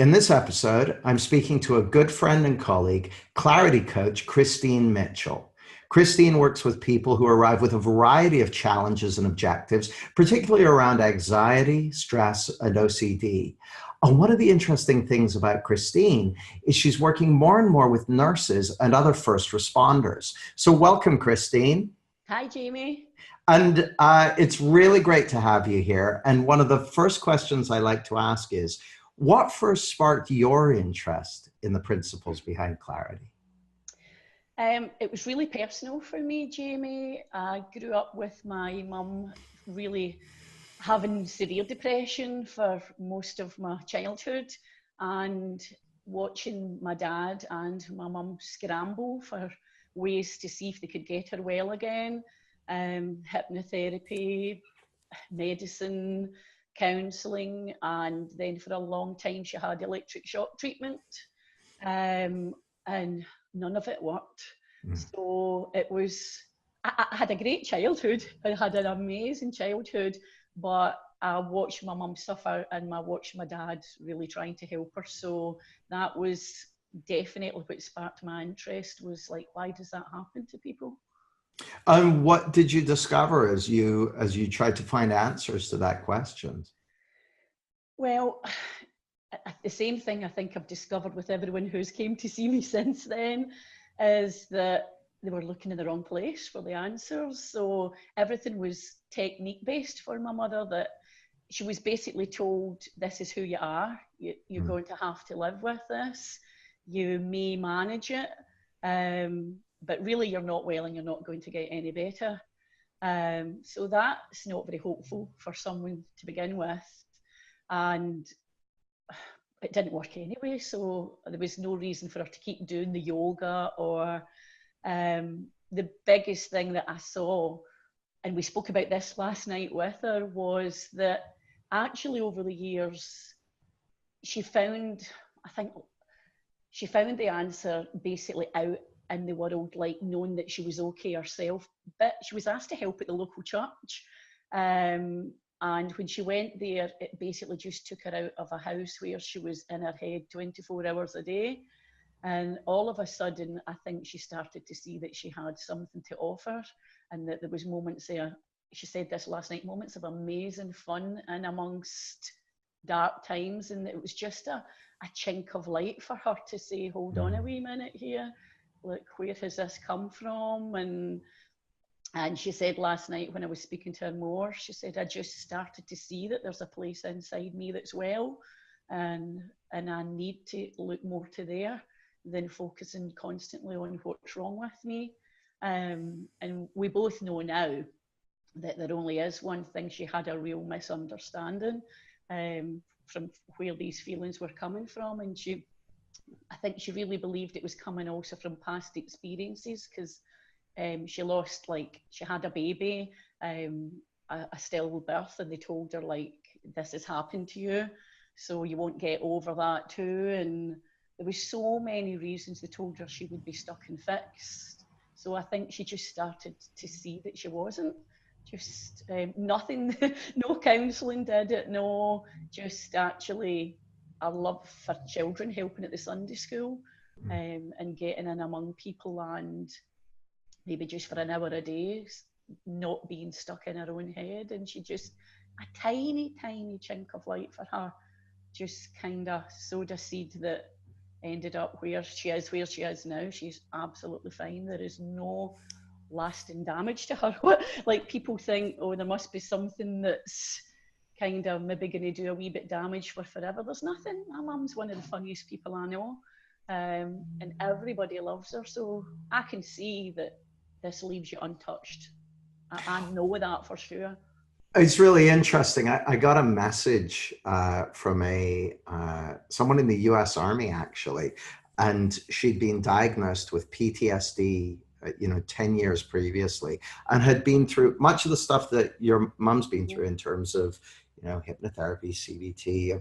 In this episode, I'm speaking to a good friend and colleague, clarity coach Christine Mitchell. Christine works with people who arrive with a variety of challenges and objectives, particularly around anxiety, stress, and OCD. And one of the interesting things about Christine is she's working more and more with nurses and other first responders. So welcome, Christine. Hi, Jamie. And it's really great to have you here. And one of the first questions I like to ask is, what first sparked your interest in the principles behind clarity? It was really personal for me, Jamie. I grew up with my mum really having severe depression for most of my childhood and watching my dad and my mum scramble for ways to see if they could get her well again. Hypnotherapy, medicine, counselling, and then for a long time she had electric shock treatment, and none of it worked. So it was, I had a great childhood. I had an amazing childhood, but I watched my mum suffer and I watched my dad really trying to help her. So that was definitely what sparked my interest, was like, why does that happen to people? And what did you discover as you tried to find answers to that question? Well, the same thing I think I've discovered with everyone who's came to see me since then is that they were looking in the wrong place for the answers. So everything was technique based for my mother, that she was basically told, this is who you are, you're going to have to live with this, you may manage it, but really you're not well and you're not going to get any better. So that's not very hopeful for someone to begin with. And it didn't work anyway, so there was no reason for her to keep doing the yoga. Or the biggest thing that I saw, and we spoke about this last night with her, was that actually over the years she found the answer basically out in the world, like knowing that she was okay herself. But she was asked to help at the local church, and when she went there, it basically just took her out of a house where she was in her head 24 hours a day. And all of a sudden, I think she started to see that she had something to offer, and that there was moments there, she said this last night, moments of amazing fun and amongst dark times. And it was just a chink of light for her to say, hold on a wee minute here, look, where has this come from? And she said last night when I was speaking to her more, she said, I just started to see that there's a place inside me that's well, and I need to look more to there than focusing constantly on what's wrong with me. And we both know now that there only is one thing. She had a real misunderstanding from where these feelings were coming from. And I think she really believed it was coming also from past experiences, because she lost, she had a baby, a stillbirth, and they told her, like, this has happened to you, so you won't get over that too. And there was so many reasons they told her she would be stuck and fixed. So I think she just started to see that she wasn't. Just nothing, no counselling did it, no, just actually a love for children, helping at the Sunday school, and getting in among people, and maybe just for an hour a day, not being stuck in her own head. And she just, a tiny, tiny chink of light for her, just kind of sowed a seed that ended up where she is now. She's absolutely fine. There is no lasting damage to her. Like, people think, oh, there must be something that's kind of maybe going to do a wee bit damage for forever. There's nothing. My mum's one of the funniest people I know, and everybody loves her. So I can see that this leaves you untouched. I know that for sure. It's really interesting. I got a message from someone in the US Army, actually, and she'd been diagnosed with PTSD 10 years previously, and had been through much of the stuff that your mum's been through in terms of hypnotherapy, CBT,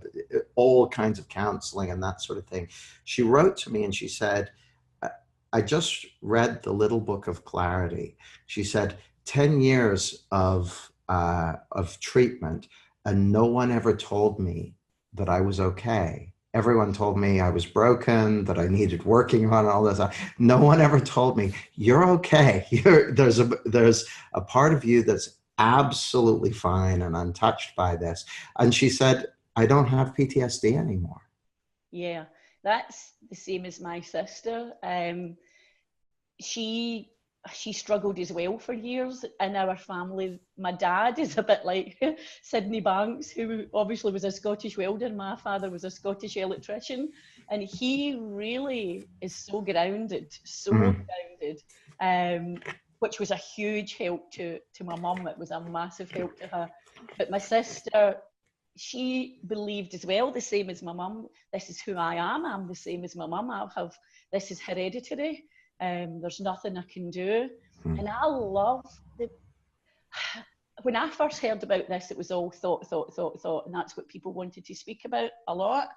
all kinds of counseling and that sort of thing. She wrote to me and she said, I just read the little book of clarity. She said, 10 years of treatment, and no one ever told me that I was okay. everyone told me I was broken, that I needed working on, all this. No one ever told me, you're okay. There's a part of you that's absolutely fine and untouched by this. And she said, I don't have PTSD anymore. Yeah, that's the same as my sister. She she struggled as well for years in our family. My dad is a bit like Sydney Banks, who obviously was a Scottish welder. My father was a Scottish electrician, and he really is so Mm, grounded, which was a huge help to my mum. It was a massive help to her. But my sister, she believed as well, the same as my mum. This is who I am. I'm the same as my mum. This is hereditary. There's nothing I can do. mm, And I love the. When I first heard about this, it was all thought, and that's what people wanted to speak about a lot.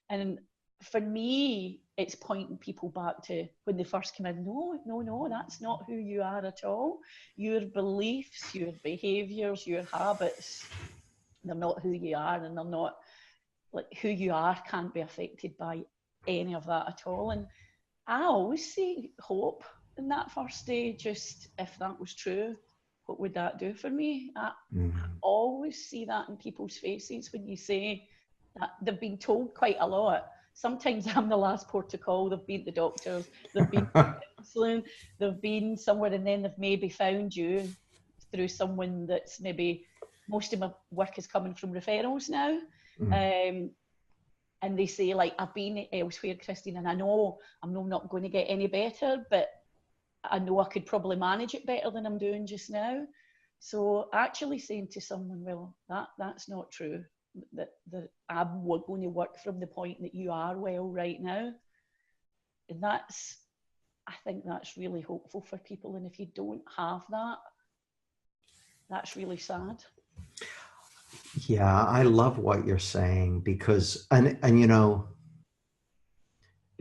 And for me, it's pointing people back to when they first came in. No, that's not who you are at all. Your beliefs, your behaviours, your habits, they're not who you are, and they're not like who you are can't be affected by any of that at all. And I always see hope in that first day. Just if that was true, what would that do for me? I mm. always see that in people's faces when you say that they've been told quite a lot. Sometimes I'm the last port of call. They've been to the doctors, they've been counselling, they've been somewhere, and then they've maybe found you through someone that's maybe, most of my work is coming from referrals now. Mm. Um, and they say, like, I've been elsewhere, Christine, and I know I'm not going to get any better, but I know I could probably manage it better than I'm doing just now. So actually saying to someone, well, that's not true, that I'm going to work from the point that you are well right now. And I think that's really hopeful for people. And if you don't have that, that's really sad. Yeah, I love what you're saying because, and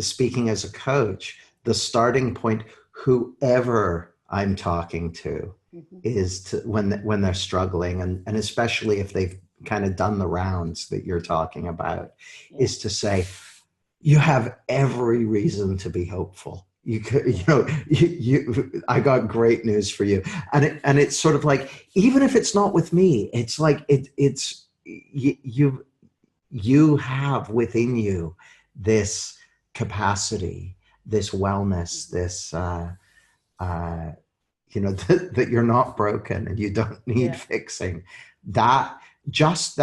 speaking as a coach, the starting point, whoever I'm talking to, Mm-hmm. is to when they're struggling, and especially if they've kind of done the rounds that you're talking about, Yeah, is to say, you have every reason to be hopeful. You could, yeah, I got great news for you. And it's sort of like, even if it's not with me, it's like, you have within you this capacity, this wellness, mm-hmm. this, uh, that you're not broken and you don't need Yeah. fixing. That, just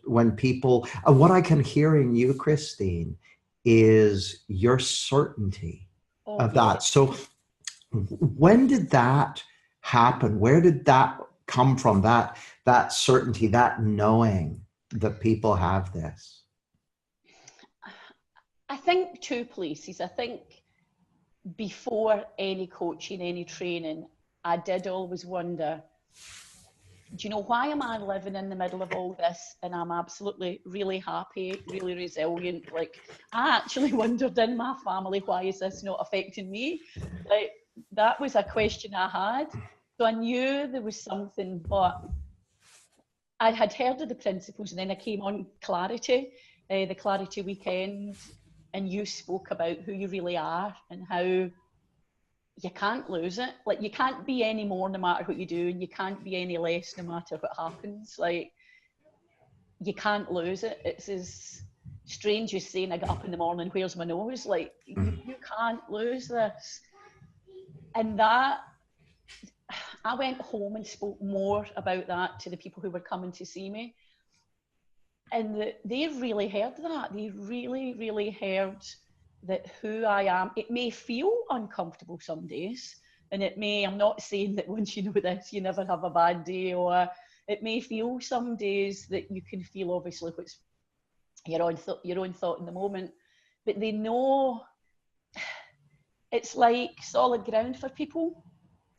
when people, what I can hear in you, Christine, is your certainty Oh, of yeah. that. So when did that happen? Where did that come from? That certainty, that knowing that people have this. I think two places. I think before any coaching, any training, I did always wonder, do you know, why am I living in the middle of all this and I'm absolutely really happy, really resilient? Like, I actually wondered in my family, why is this not affecting me? Like, that was a question I had. So I knew there was something, but I had heard of the principles, and then I came on Clarity, the Clarity weekend, and you spoke about who you really are and how you can't lose it. Like, you can't be any more no matter what you do, and you can't be any less no matter what happens. Like, you can't lose it. It's as strange as saying I get up in the morning, where's my nose? Like, you can't lose this. And that, I went home and spoke more about that to the people who were coming to see me. And they really heard that. They really heard that who I am. It may feel uncomfortable some days, and it may, I'm not saying that once you know this, you never have a bad day, or it may feel some days that you can feel obviously what's your own thought in the moment, but they know it's like solid ground for people,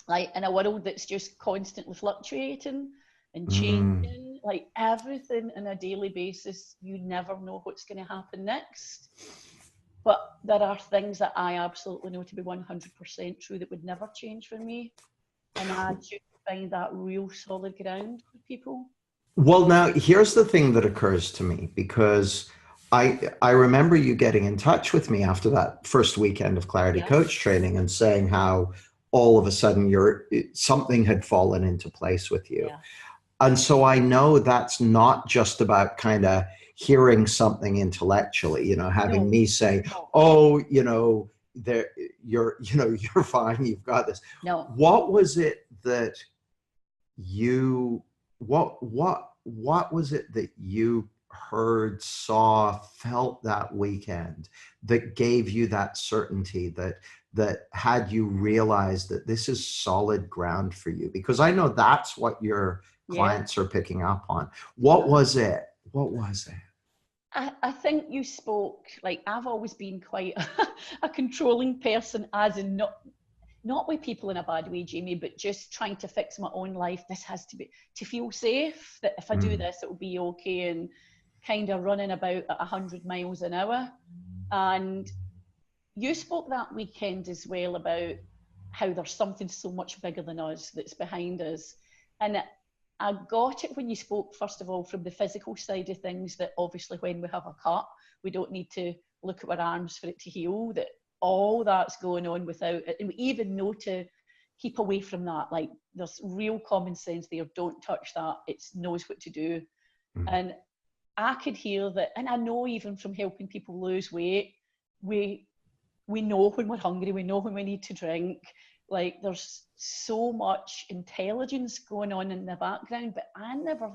like in a world that's just constantly fluctuating and Mm. changing, like everything on a daily basis, you never know what's going to happen next. But there are things that I absolutely know to be 100% true that would never change for me. And I just find that real solid ground for people. Well, now here's the thing that occurs to me, because I remember you getting in touch with me after that first weekend of Clarity Yeah, Coach training and saying how all of a sudden something had fallen into place with you. yeah. And so I know that's not just about kind of hearing something intellectually, having No, me say, no, oh, there, you're fine, you've got this. no. What was it that you, what was it that you heard, saw, felt that weekend that gave you that certainty that had you realized that this is solid ground for you? Because I know that's what your Yeah. clients are picking up on. What was it? What was it? I think you spoke, like, I've always been quite a controlling person, as in not with people in a bad way, Jamie, but just trying to fix my own life. This has to be to feel safe, that if I do Mm, this, it'll be okay, and kind of running about at 100 miles an hour. And you spoke that weekend as well about how there's something so much bigger than us that's behind us. And I got it when you spoke, first of all, from the physical side of things, that obviously when we have a cut, we don't need to look at our arms for it to heal, that all that's going on without it. And we even know to keep away from that. Like, there's real common sense there. Don't touch that. It knows what to do. mm, And I could hear that. And I know even from helping people lose weight, we we know when we're hungry, we know when we need to drink. Like, there's so much intelligence going on in the background, but I never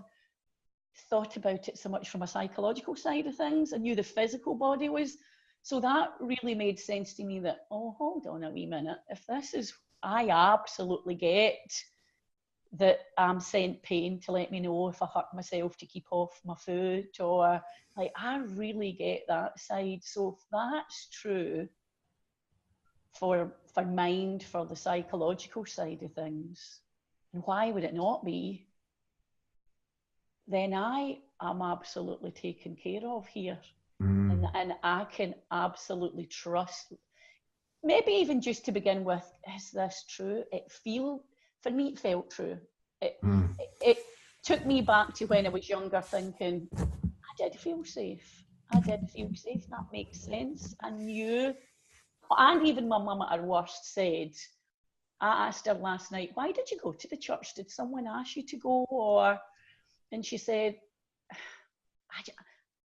thought about it so much from a psychological side of things. I knew the physical body was. So that really made sense to me, that, oh, hold on a wee minute. If this is, I absolutely get that I'm sent pain to let me know if I hurt myself, to keep off my food, or like, I really get that side. So if that's true, for mind, for the psychological side of things, and why would it not be, then I am absolutely taken care of here. And, mm, and I can absolutely trust, maybe even just to begin with, is this true? For me, it felt true. It, mm, it took me back to when I was younger, thinking, I did feel safe. I did feel safe. That makes sense. I knew, and even my mum at her worst said, I asked her last night, why did you go to the church? Did someone ask you to go? And she said,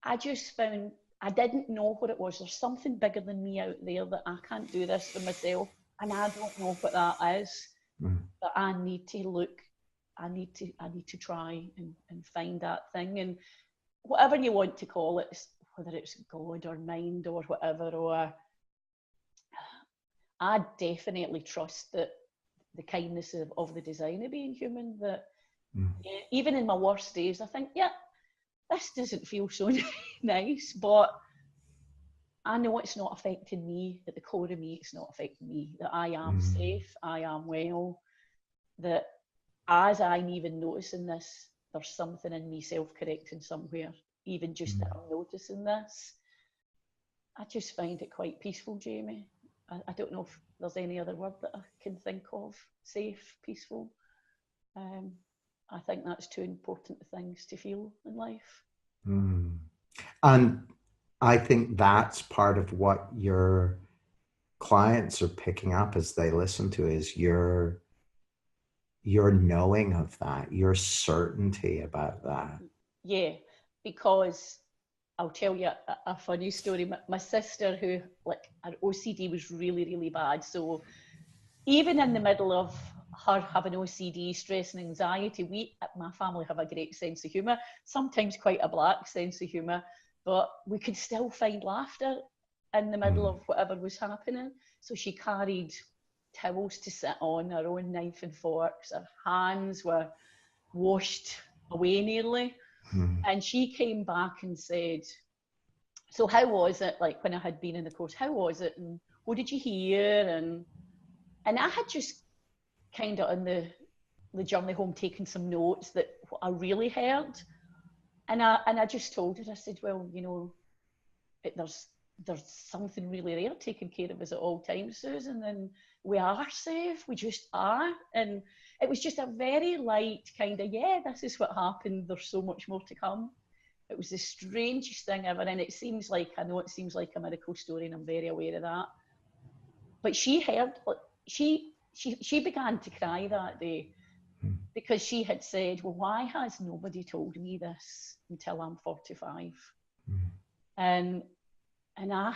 I just found, I didn't know what it was. There's something bigger than me out there, that I can't do this for myself. And I don't know what that is, mm, but I need to look, I need to try and find that thing. And whatever you want to call it, whether it's God or mind or whatever, or I definitely trust that the kindness of the designer being human, that, mm, yeah, even in my worst days, I think, yeah, this doesn't feel so nice, but I know it's not affecting me. At the core of me, it's not affecting me. That I am mm, safe, I am well. That, as I'm even noticing this, there's something in me self-correcting somewhere. Even just that mm. I'm noticing this, I just find it quite peaceful, Jamie. I don't know if there's any other word that I can think of. Safe, peaceful. Um, I think that's two important things to feel in life. Mm. And I think that's part of what your clients are picking up as they listen to is your knowing of that, your certainty about that. Yeah, because I'll tell you a funny story. My sister, who, like, her OCD was really, really bad. So even in the middle of her having OCD, stress, and anxiety, we at my family have a great sense of humour, sometimes quite a black sense of humour, but we could still find laughter in the middle Mm, of whatever was happening. So she carried towels to sit on, her own knife and forks, her hands were washed away nearly. mm, And she came back and said, so how was it, like, when I had been in the course, how was it, and what did you hear? And I had just kind of on the journey home taken some notes, that what I really heard. And I just told her, I said, well, there's something really there taking care of us at all times, Susan, and we are safe, we just are. And it was just a very light kind of, yeah, this is what happened, there's so much more to come. It was the strangest thing ever. And it seems like, I know it seems like a miracle story, and I'm very aware of that. But she heard, like, she began to cry that day because she had said, well, why has nobody told me this until I'm 45? And I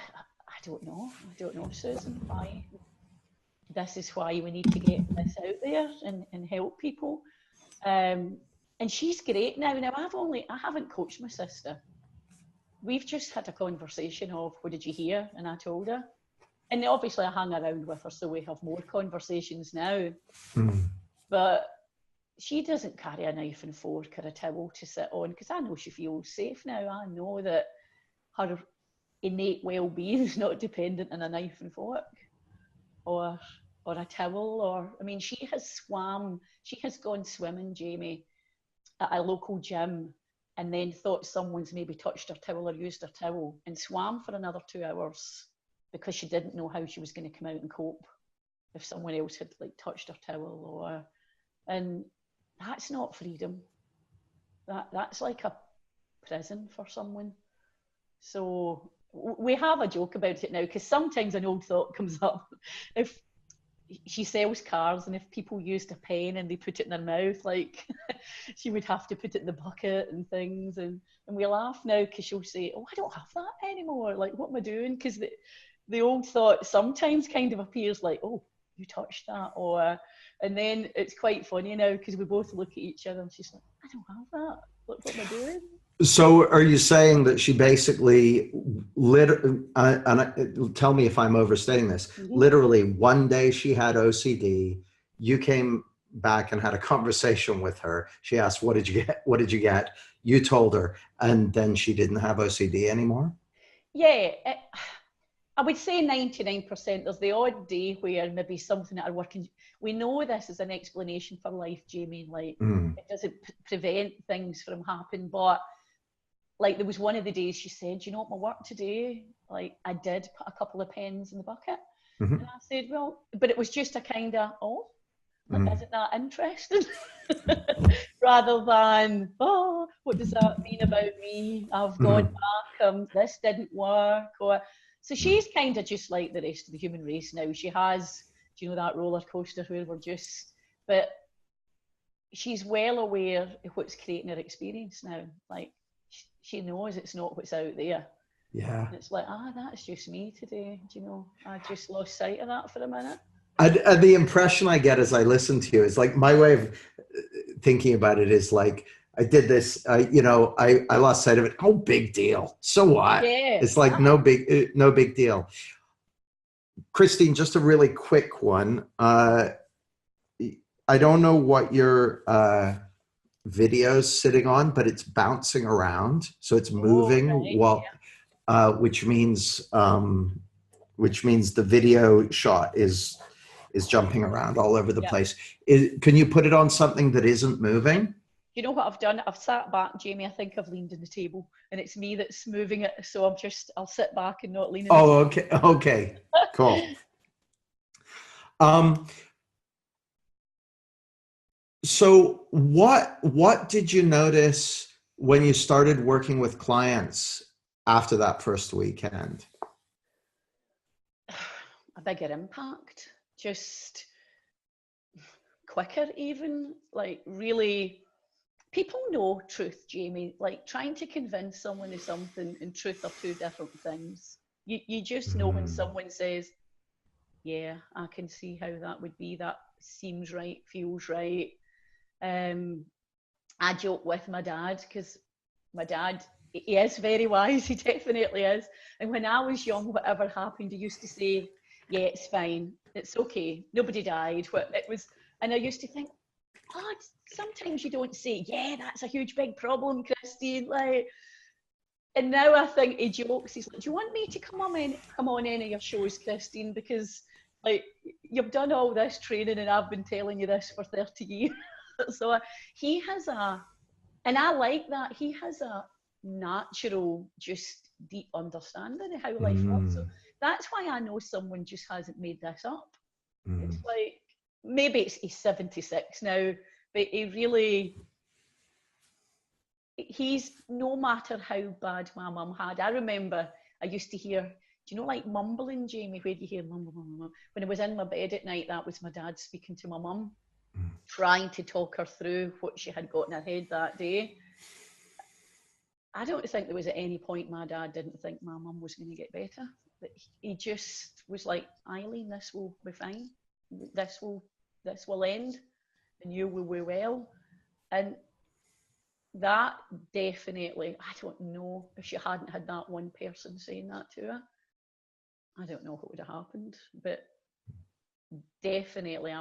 don't know, Susan, why. This is why we need to get this out there and help people. And she's great now. Now I haven't coached my sister. We've just had a conversation of, what did you hear? And I told her. And obviously I hang around with her, so we have more conversations now. But she doesn't carry a knife and fork or a towel to sit on, because I know she feels safe now. I know that her innate well-being is not dependent on a knife and fork or a towel. Or, I mean, she has gone swimming, Jamie, at a local gym, and then thought someone's maybe touched her towel or used her towel, and swam for another 2 hours because she didn't know how she was going to come out and cope if someone else had like touched her towel. And that's not freedom. That's like a prison for someone. So we have a joke about it now, because sometimes an old thought comes up. If she sells cars, and if people used a pen and they put it in their mouth, like she would have to put it in the bucket and things. And we laugh now because she'll say, oh, I don't have that anymore. Like, what am I doing? Because the old thought sometimes kind of appears like, oh, you touched that. And then it's quite funny now because we both look at each other and she's like, I don't have that. What am I doing? So are you saying that she basically, tell me if I'm overstating this, literally one day she had OCD, you came back and had a conversation with her, she asked, what did you get? You told her, and then she didn't have OCD anymore? Yeah, I would say 99%. There's the odd day where maybe something that are working. We know this is an explanation for life, Jamie. Like, it doesn't prevent things from happening. But like, there was one of the days she said, you know, at my work today, like, I did put a couple of pens in the bucket. And I said, well, but it was just a kind of, oh, like, isn't that interesting? Rather than, oh, what does that mean about me? I've gone back, this didn't work. So she's kind of just like the rest of the human race now. She has, do you know, that roller coaster where we're just, but she's well aware of what's creating her experience now. Like, she knows it's not what's out there. Yeah. And it's like, that's just me today. Do you know, I just lost sight of that for a minute. The impression I get as I listen to you is like, my way of thinking about it is like, I did this, I lost sight of it. Oh, big deal. So what? Yeah. It's like no big deal. Christine, just a really quick one. I don't know what your video's sitting on, but it's bouncing around, so it's moving which means the video shot is jumping around all over the place. Can you put it on something that isn't moving? You know what I've done? I've sat back, Jamie. I think I've leaned on the table, and it's me that's moving it. So I'll sit back and not lean on the table. Okay, cool. So what did you notice when you started working with clients after that first weekend? A bigger impact, just quicker even, like, really. People know truth, Jamie. Like, trying to convince someone of something and truth are two different things. You just know when someone says, yeah, I can see how that would be. That seems right, feels right. I joke with my dad, because my dad, he is very wise. He definitely is. And when I was young, whatever happened, he used to say, yeah, it's fine. It's okay. Nobody died. And I used to think, oh, sometimes you don't say, yeah, that's a huge big problem, Christine. Like, and now I think he jokes. He's like, do you want me to come on any of your shows, Christine? Because, like, you've done all this training and I've been telling you this for 30 years. So he has and I like that, he has a natural, just deep understanding of how life works. So that's why I know someone just hasn't made this up. It's like, maybe he's 76 now, but he really, he's, no matter how bad my mum had, I remember I used to hear, do you know, like mumbling, Jamie, where you hear mumble, mumble? When I was in my bed at night, that was my dad speaking to my mum, trying to talk her through what she had got in her head that day. I don't think there was at any point my dad didn't think my mum was going to get better. But he just was like, Eileen, this will be fine. This will end, and you will be well. And that definitely, I don't know if she hadn't had that one person saying that to her, I don't know what would have happened. But definitely,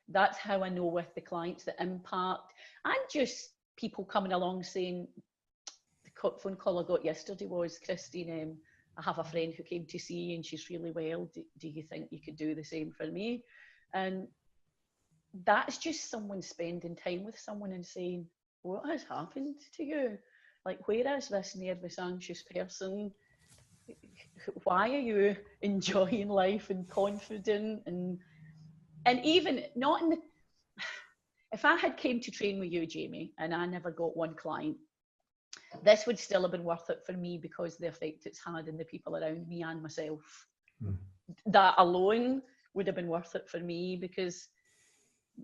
that's how I know with the clients, the impact, and just people coming along saying, the phone call I got yesterday was, Christine, I have a friend who came to see you and she's really well. Do you think you could do the same for me? And that's just someone spending time with someone and saying, what has happened to you? Like, where is this nervous, anxious person? Why are you enjoying life and confident? And even not in the, if I had came to train with you, Jamie, and I never got one client, this would still have been worth it for me because the effect it's had on the people around me and myself. That alone would have been worth it for me, because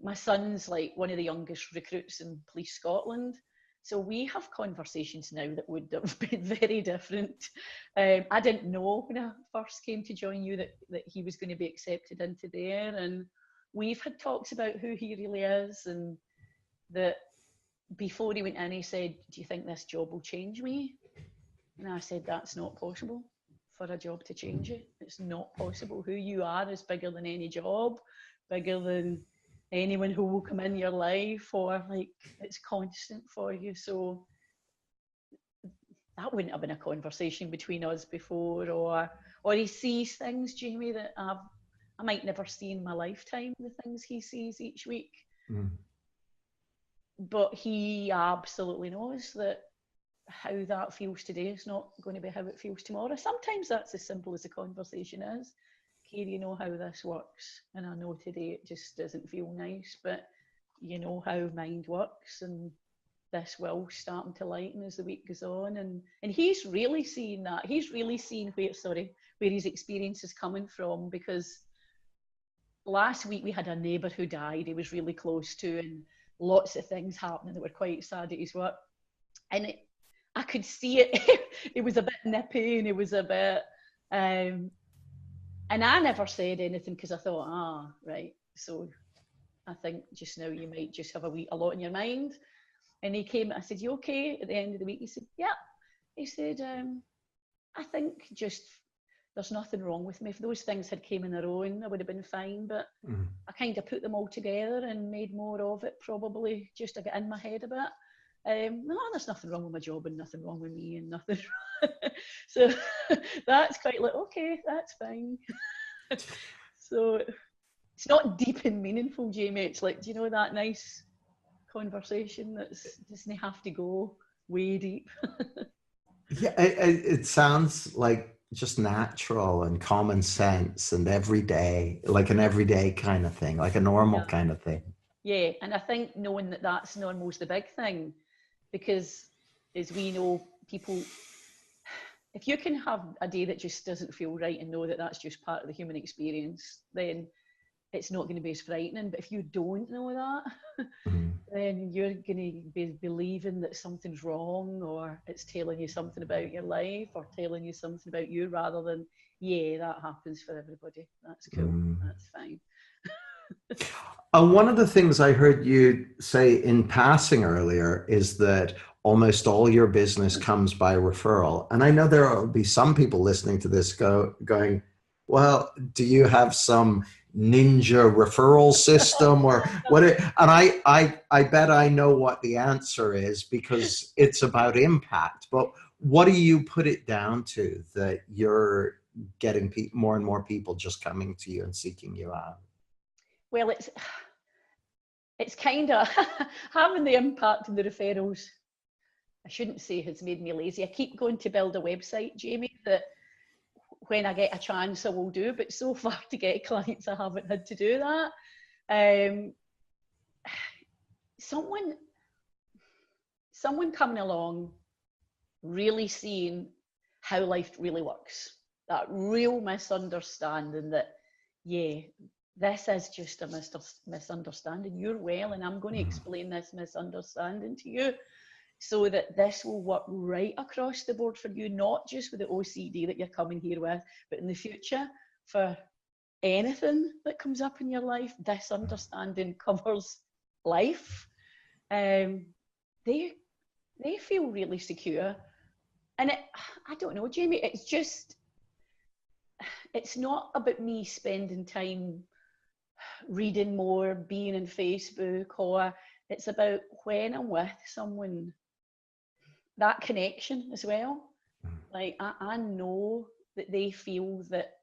my son's like one of the youngest recruits in Police Scotland. So we have conversations now that would have been very different. I didn't know when I first came to join you that he was going to be accepted into there. And we've had talks about who he really is, and that before he went in, he said, do you think this job will change me? And I said, that's not possible for a job to change you. It's not possible. Who you are is bigger than any job, bigger than anyone who will come in your life, or like, it's constant for you. So that wouldn't have been a conversation between us before, or he sees things, Jamie, that I might never see in my lifetime, the things he sees each week. But he absolutely knows that how that feels today is not going to be how it feels tomorrow. Sometimes that's as simple as the conversation is. Here, you know how this works, and I know today it just doesn't feel nice, but you know how mind works, and this will start to lighten as the week goes on. And he's really seeing that. He's really seeing where his experience is coming from, because last week we had a neighbour who died he was really close to, and lots of things happening that were quite sad at his work. And I could see it. It was a bit nippy, and it was a bit... and I never said anything because I thought, right, so I think just now you might just have a lot in your mind. And he came, I said, you okay? At the end of the week, he said, yeah. He said, I think just there's nothing wrong with me. If those things had came on their own, I would have been fine. But I kind of put them all together and made more of it, probably just to get in my head a bit. No, there's nothing wrong with my job, and nothing wrong with me, and nothing. So that's quite like, okay, that's fine. So it's not deep and meaningful, Jamie. It's like, do you know that nice conversation that doesn't have to go way deep? Yeah, it sounds like just natural and common sense and everyday, like an everyday kind of thing, like a normal kind of thing. Yeah, and I think knowing that that's normal is the big thing, because as we know, people, if you can have a day that just doesn't feel right and know that that's just part of the human experience, then it's not going to be as frightening. But if you don't know that, then you're going to be believing that something's wrong, or it's telling you something about your life, or telling you something about you, rather than, yeah, that happens for everybody. That's cool. That's fine. One of the things I heard you say in passing earlier is that almost all your business comes by referral. And I know there will be some people listening to this going, well, do you have some ninja referral system or what? And I bet I know what the answer is, because it's about impact. But what do you put it down to that you're getting more and more people just coming to you and seeking you out? Well, it's kind of having the impact and the referrals, I shouldn't say has made me lazy. I keep going to build a website, Jamie, that when I get a chance I will do, but so far to get clients I haven't had to do that. Someone someone coming along, really seeing how life really works, that real misunderstanding that, yeah, this is just a misunderstanding. You're well, and I'm going to explain this misunderstanding to you so that this will work right across the board for you, not just with the OCD that you're coming here with, but in the future for anything that comes up in your life. This understanding covers life. They feel really secure. And I don't know, Jamie, it's not about me spending time reading more, being on Facebook, or it's about when I'm with someone, that connection as well. Like, I know that they feel that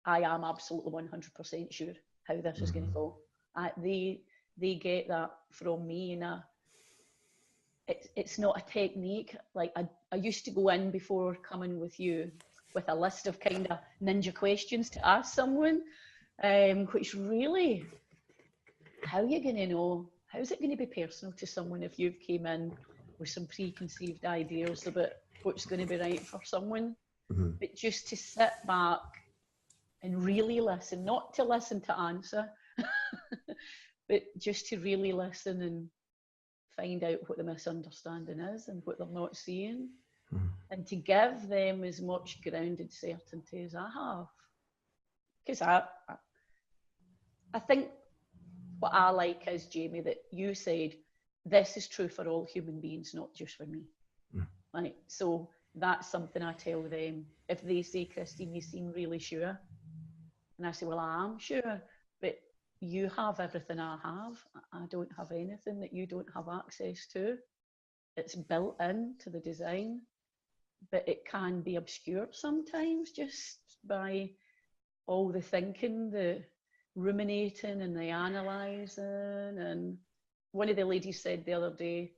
I am absolutely 100% sure how this is going to go. They get that from me, and it's not a technique. Like, I used to go in before coming with you with a list of kind of ninja questions to ask someone, which really, how are you going to know? How's it going to be personal to someone if you've came in with some preconceived ideas about what's going to be right for someone? But just to sit back and really listen, not to listen to answer, but just to really listen and find out what the misunderstanding is and what they're not seeing, and to give them as much grounded certainty as I have. Because I think what I like is, Jamie, that you said, this is true for all human beings, not just for me. Right? So that's something I tell them. If they say, Christine, you seem really sure. And I say, well, I am sure, but you have everything I have. I don't have anything that you don't have access to. It's built into the design, but it can be obscured sometimes just by all the thinking, the ruminating and the analysing. And one of the ladies said the other day,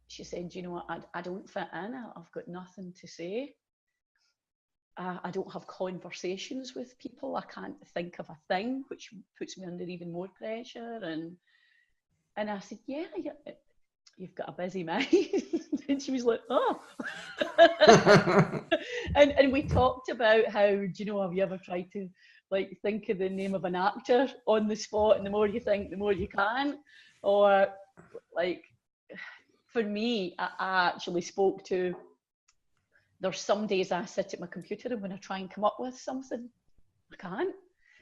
she said, you know what, I don't fit in. I've got nothing to say. I don't have conversations with people. I can't think of a thing, which puts me under even more pressure. And I said, yeah, you've got a busy mind. And she was like, oh. and we talked about how, do you know, have you ever tried to like think of the name of an actor on the spot, and the more you think, the more you can? Or like, for me, I actually spoke to, there's some days I sit at my computer and when I try and come up with something, I can't.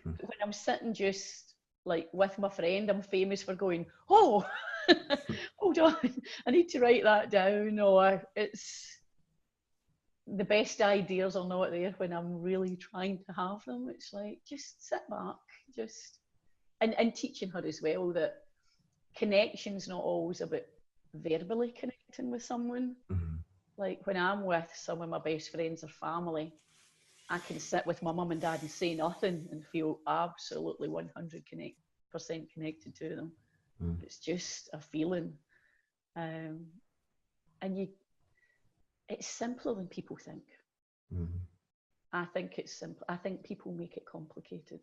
But when I'm sitting just like with my friend, I'm famous for going, oh, hold on, I need to write that down. Or it's, the best ideas are not there when I'm really trying to have them. It's like, just sit back, just, and teaching her as well that connection's not always about verbally connecting with someone. Like, when I'm with some of my best friends or family, I can sit with my mum and dad and say nothing and feel absolutely 100% connected to them. It's just a feeling. And it's simpler than people think. I think it's simple. I think people make it complicated.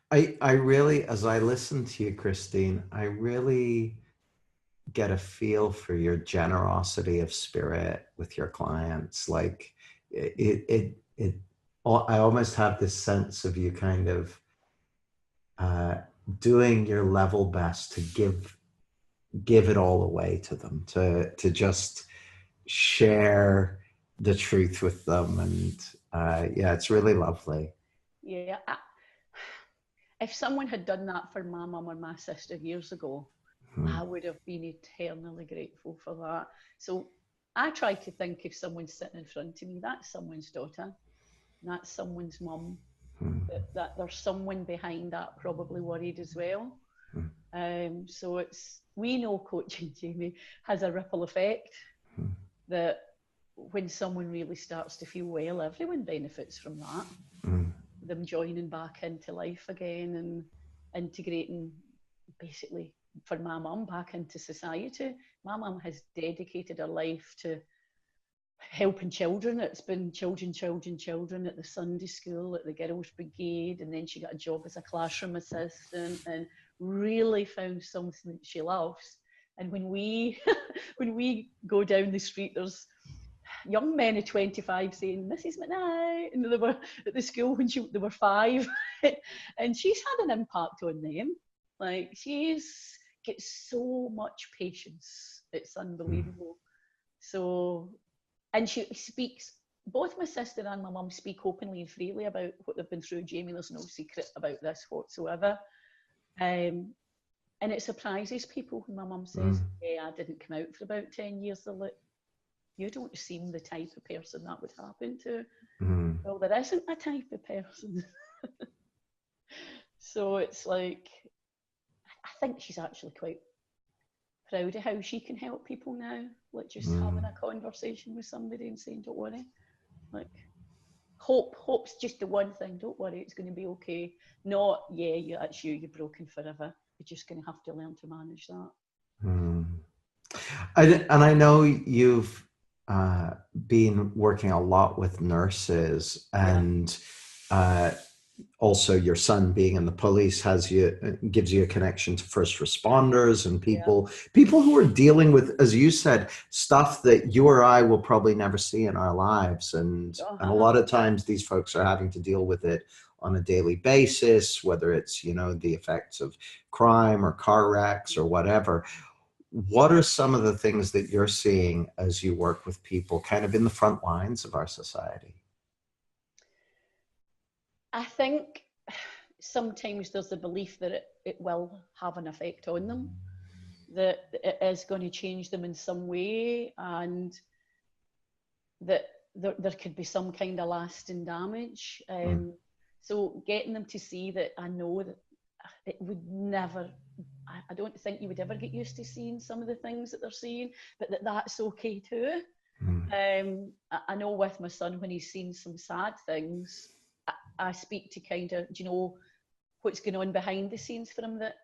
I really, as I listen to you, Christine, I really get a feel for your generosity of spirit with your clients. Like I almost have this sense of you kind of doing your level best to give it all away to them, to just share the truth with them. And yeah, it's really lovely. Yeah. If someone had done that for my mum or my sister years ago, I would have been eternally grateful for that. So I try to think, if someone's sitting in front of me, that's someone's daughter, that's someone's mum, that there's someone behind that probably worried as well. So we know coaching, Jamie, has a ripple effect, that when someone really starts to feel well, everyone benefits from that. Them joining back into life again and integrating, basically, for my mum, back into society. My mum has dedicated her life to helping children. It's been children at the Sunday school, at the Girls' Brigade, and then she got a job as a classroom assistant. And really found something that she loves. And when we when we go down the street, there's young men of 25 saying, Mrs. McKnight, and they were at the school when they were 5. And she's had an impact on them. Like, she's gets so much patience. It's unbelievable. So, and she speaks, both my sister and my mum speak openly and freely about what they've been through. Jamie, there's no secret about this whatsoever. And it surprises people when my mum says, I didn't come out for about 10 years. They're like, you don't seem the type of person that would happen to. Well, there isn't a type of person. So it's like, I think she's actually quite proud of how she can help people now. Like, just having a conversation with somebody and saying, don't worry. Like, hope's just the one thing. Don't worry, it's going to be okay. Not, that's you, you're broken forever. You're just going to have to learn to manage that. And I know you've been working a lot with nurses, and also your son being in the police gives you a connection to first responders and people who are dealing with, as you said, stuff that you or I will probably never see in our lives. And a lot of times these folks are having to deal with it on a daily basis, whether it's, the effects of crime or car wrecks or whatever. What are some of the things that you're seeing as you work with people kind of in the front lines of our society? I think sometimes there's a belief that it will have an effect on them, that it is going to change them in some way, and that there could be some kind of lasting damage. So getting them to see that, I know that it would never, I don't think you would ever get used to seeing some of the things that they're seeing, but that's okay too. I know with my son, when he's seen some sad things, I speak to kind of, do you know what's going on behind the scenes for him, that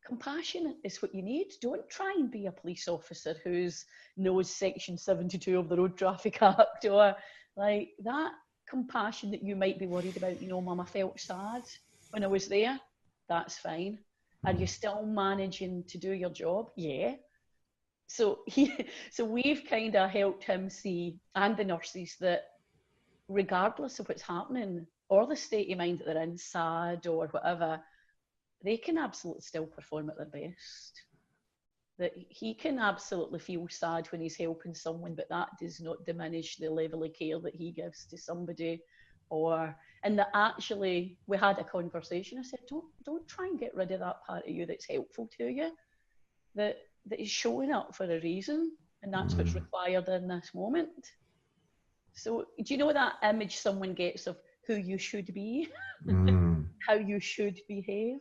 compassion is what you need. Don't try and be a police officer who knows Section 72 of the Road Traffic Act, or like that compassion that you might be worried about. Mum, I felt sad when I was there. That's fine. Are you still managing to do your job? Yeah. So we've kind of helped him see, and the nurses, that regardless of what's happening or the state of mind that they're in, sad or whatever, they can absolutely still perform at their best. That he can absolutely feel sad when he's helping someone, but that does not diminish the level of care that he gives to somebody. And that actually, we had a conversation. I said, don't try and get rid of that part of you that's helpful to you, that is showing up for a reason, and that's what's required in this moment. So do you know that image someone gets of who you should be, how you should behave?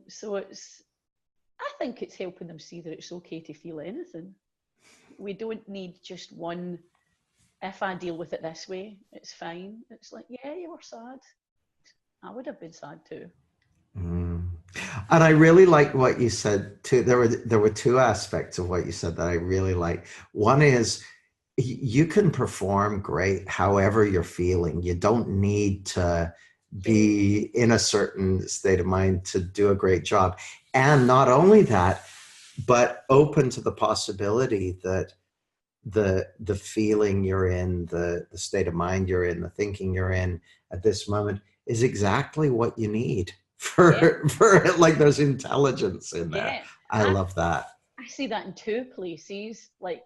So I think it's helping them see that it's okay to feel anything. We don't need just one, if I deal with it this way, it's fine. It's like, yeah, you were sad. I would have been sad too. And I really like what you said too. There were two aspects of what you said that I really like. One is, you can perform great however you're feeling. You don't need to be in a certain state of mind to do a great job. And not only that, but open to the possibility that the feeling you're in, the state of mind you're in, the thinking you're in at this moment is exactly what you need for like, there's intelligence in there. I love that. I see that in two places. Like,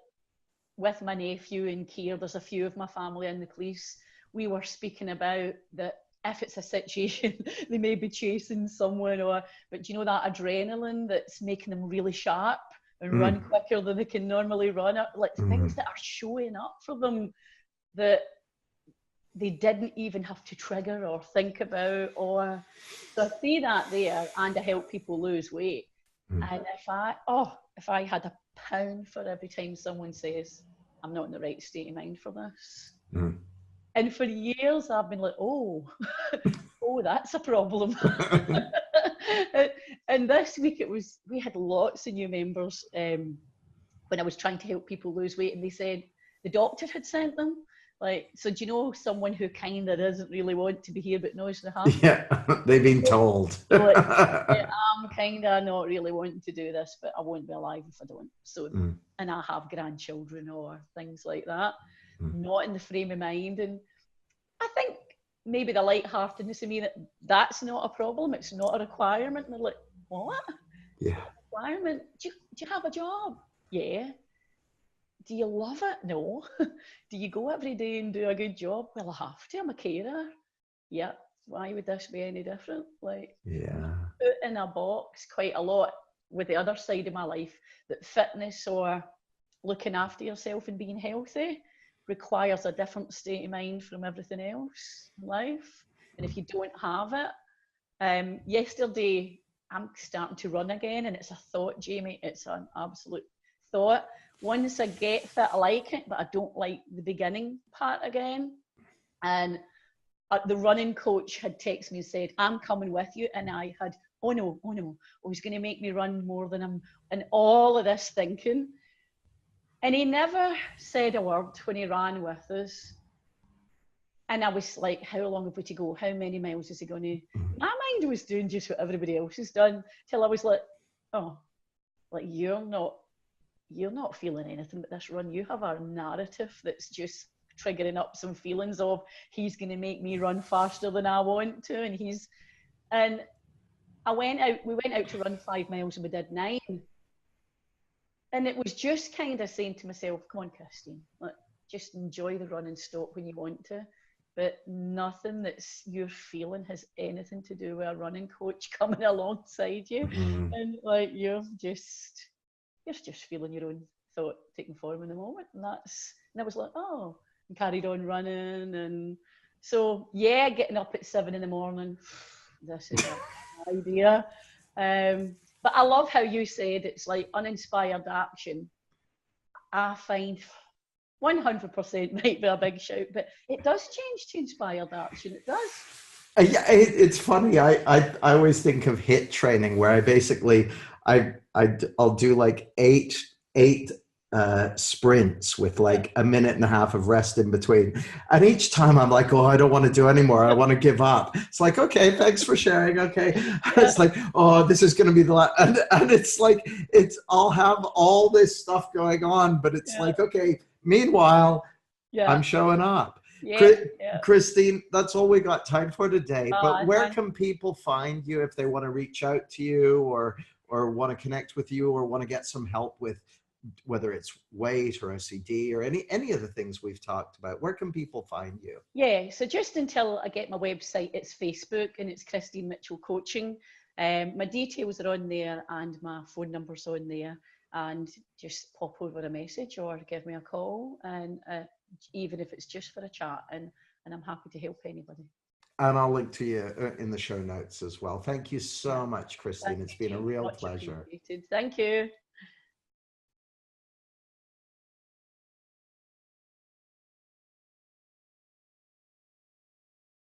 with my nephew and Keir, there's a few of my family in the police. We were speaking about that if it's a situation, they may be chasing someone, but you know that adrenaline that's making them really sharp and run quicker than they can normally run, like things that are showing up for them that they didn't even have to trigger or think about. So I see that there, and I help people lose weight. And if I had a pound for every time someone says, I'm not in the right state of mind for this. And for years I've been like, oh, that's a problem. And this week we had lots of new members when I was trying to help people lose weight, and they said the doctor had sent them. Like, so do you know someone who kind of doesn't really want to be here but knows they have? Yeah, they've been told. Like, yeah, I'm kind of not really wanting to do this, but I won't be alive if I don't. So, Mm, and I have grandchildren or things like that. mm. Not in the frame of mind. And I think maybe the lightheartedness of me that that's not a problem. It's not a requirement. And they're like, what? It's Yeah. not a requirement. Do you have a job? Yeah. Do you love it? No. Do you go every day and do a good job? Well, I have to. I'm a carer. Yeah. Why would this be any different? Like, Yeah. put in a box quite a lot with the other side of my life that fitness or looking after yourself and being healthy requires a different state of mind from everything else in life. And if you don't have it, yesterday I'm starting to run again, and it's a thought, Jamie. It's an absolute thought. Once I get fit, I like it, but I don't like the beginning part again. And the running coach had texted me and said, I'm coming with you. And I had, oh no, oh, he's going to make me run more than I'm, and all of this thinking. And he never said a word when he ran with us. And I was like, how long have we to go? How many miles is he going to? My mind was doing just what everybody else has done, till I was like, oh, like you're not feeling anything but this run. You have a narrative that's just triggering up some feelings of he's going to make me run faster than I want to, and we went out to run 5 miles and we did 9, and it was just kind of saying to myself, come on, Christine, like, just enjoy the run and stop when you want to, but nothing that's you're feeling has anything to do with a running coach coming alongside you. Mm. And like you're just feeling your own thought taking form in the moment. And I was like, oh, and carried on running. And so, yeah, getting up at 7 a.m, this is an idea. But I love how you said it's like uninspired action. I find 100% might be a big shout, but it does change to inspired action. It does. Yeah, it's funny. I always think of HIIT training where I basically I'll do like eight sprints with Yeah. like a minute and a half of rest in between, and each time I'm like, oh, I don't want to do anymore. I want to give up. It's like, okay, thanks for sharing. Okay, Yeah. it's like, oh, this is going to be the last, and it's like I'll have all this stuff going on, but it's Yeah. like, okay. Meanwhile, Yeah. I'm showing up. Yeah. Yeah. Christine, that's all we got time for today. But where Thank can people find you if they want to reach out to you or want to connect with you or want to get some help with whether it's weight or OCD or any of the things we've talked about? Where can people find you? Yeah, so just until I get my website, it's Facebook and it's Christine Mitchell Coaching. My details are on there and my phone number's on there, and just pop over a message or give me a call, and even if it's just for a chat, and I'm happy to help anybody. And I'll link to you in the show notes as well. Thank you Yeah, so much, thank Christine. It's you, been a Jamie. real Much pleasure. appreciated. Thank you.